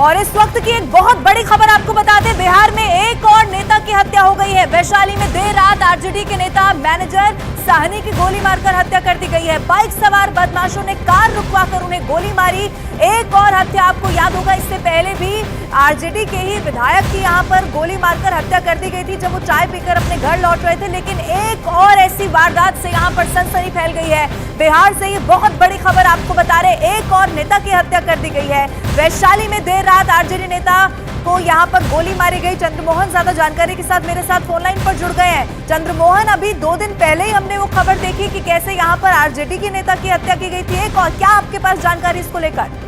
और इस वक्त की एक बहुत बड़ी खबर आपको बता दें, बिहार में एक और नेता की हत्या हो गई है। वैशाली में देर रात आरजेडी के नेता मैनेजर साहनी की गोली मारकर हत्या कर दी गई है। बाइक सवार बदमाशों ने कार रुकवाकर उन्हें गोली मारी। एक और हत्या आपको याद होगा, इससे पहले भी आरजेडी के ही विधायक की यहां पर गोली मारकर हत्या कर दी गई थी जब वो चाय पीकर अपने घर लौट रहे थे। लेकिन एक और ऐसी वारदात से यहां पर सनसनी फैल गई है। बिहार से ये बहुत बड़ी खबर आपको बता रहे, एक और नेता की हत्या कर दी गई है। वैशाली में देर रात आरजेडी नेता को यहां पर गोली मारी गई। चंद्रमोहन ज्यादा जानकारी के साथ मेरे साथ फोन लाइन पर जुड़ गए हैं। चंद्रमोहन, अभी 2 दिन पहले ही हमने वो खबर देखी कि कैसे यहां पर आरजेडी के नेता की हत्या की गई थी। एक और क्या आपके पास जानकारी इसको लेकर?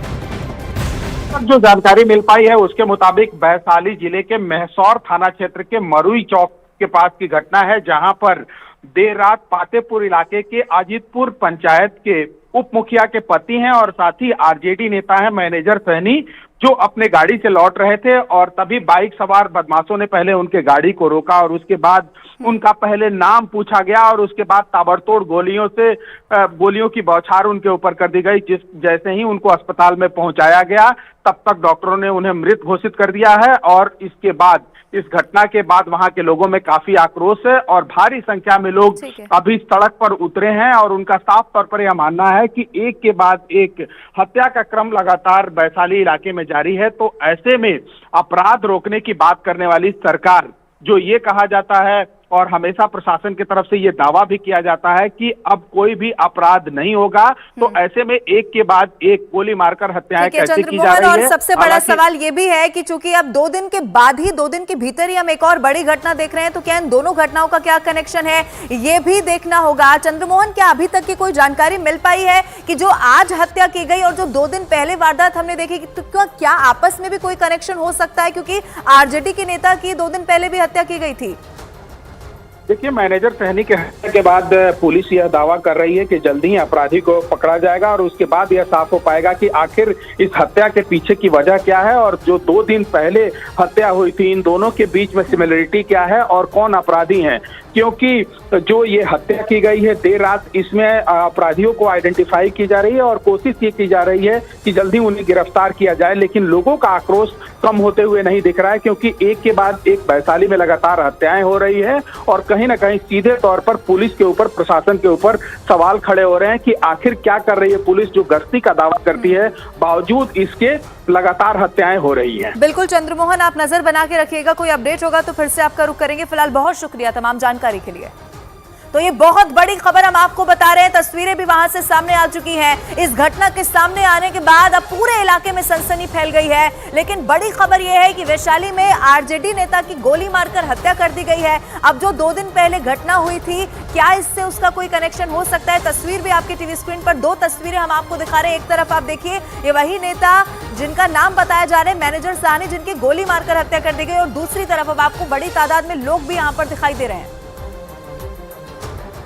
जो जानकारी मिल पाई है उसके मुताबिक वैशाली जिले के महसौर थाना क्षेत्र के मरुई चौक के पास की घटना है, जहां पर देर रात पातेपुर इलाके के अजीतपुर पंचायत के उप मुखिया के पति हैं और साथ ही आरजेडी नेता है मैनेजर सहनी, जो अपने गाड़ी से लौट रहे थे और तभी बाइक सवार बदमाशों ने पहले उनके गाड़ी को रोका और उसके बाद उनका पहले नाम पूछा गया और उसके बाद ताबड़तोड़ गोलियों की बौछार उनके ऊपर कर दी गई। जैसे ही उनको अस्पताल में पहुंचाया गया तब तक डॉक्टरों ने उन्हें मृत घोषित कर दिया है। और इसके बाद, इस घटना के बाद वहां के लोगों में काफी आक्रोश है और भारी संख्या में लोग अभी सड़क पर उतरे हैं और उनका साफ तौर पर यह मानना है कि एक के बाद एक हत्या का क्रम लगातार वैशाली इलाके में जारी है। तो ऐसे में अपराध रोकने की बात करने वाली सरकार, जो ये कहा जाता है और हमेशा प्रशासन की तरफ से ये दावा भी किया जाता है कि अब कोई भी अपराध नहीं होगा, तो ऐसे में एक के बाद एक गोली मारकर हत्याएं कैसे की जा रही है। और सबसे बड़ा सवाल ये भी है कि चूंकि अब 2 दिन के बाद ही, 2 दिन के भीतर ही हम एक और बड़ी घटना देख रहे हैं, तो क्या इन दोनों घटनाओं का क्या कनेक्शन है, ये भी देखना होगा। चंद्रमोहन, क्या अभी तक की कोई जानकारी मिल पाई है कि जो आज हत्या की गई और जो 2 दिन पहले वारदात हमने देखी, तो क्या आपस में भी कोई कनेक्शन हो सकता है, क्योंकि आरजेडी के नेता की 2 दिन पहले भी हत्या की गई थी? देखिए, मैनेजर सहनी के हत्या के बाद पुलिस यह दावा कर रही है कि जल्दी ही अपराधी को पकड़ा जाएगा और उसके बाद यह साफ हो पाएगा कि आखिर इस हत्या के पीछे की वजह क्या है और जो 2 दिन पहले हत्या हुई थी, इन दोनों के बीच में सिमिलरिटी क्या है और कौन अपराधी हैं। क्योंकि जो ये हत्या की गई है देर रात, इसमें अपराधियों को आइडेंटिफाई की जा रही है और कोशिश ये की जा रही है कि जल्दी उन्हें गिरफ्तार किया जाए। लेकिन लोगों का आक्रोश कम होते हुए नहीं दिख रहा है, क्योंकि एक के बाद एक वैशाली में लगातार हत्याएं हो रही है और कहीं ना कहीं सीधे तौर पर पुलिस के ऊपर, प्रशासन के ऊपर सवाल खड़े हो रहे हैं कि आखिर क्या कर रही है पुलिस, जो गश्ती का दावा करती है, बावजूद इसके लगातार हत्याएं हो रही हैं। बिल्कुल चंद्रमोहन, आप नजर बना के रखिएगा, कोई अपडेट होगा तो फिर से आपका रुख करेंगे। फिलहाल बहुत शुक्रिया तमाम जानकारी के लिए। तो ये बहुत बड़ी खबर हम आपको बता रहे हैं, तस्वीरें भी वहां से सामने आ चुकी हैं। इस घटना के सामने आने के बाद अब पूरे इलाके में सनसनी फैल गई है। लेकिन बड़ी खबर यह है कि वैशाली में आरजेडी नेता की गोली मारकर हत्या कर दी गई है। अब जो 2 दिन पहले घटना हुई थी, क्या इससे उसका कोई कनेक्शन हो सकता है? तस्वीर भी आपकी टीवी स्क्रीन पर 2 तस्वीरें हम आपको दिखा रहे हैं। एक तरफ आप देखिए, ये वही नेता जिनका नाम बताया जा रहा है, मैनेजर साहनी, जिनकी गोली मारकर हत्या कर दी गई, और दूसरी तरफ अब आपको बड़ी तादाद में लोग भी यहाँ पर दिखाई दे रहे हैं।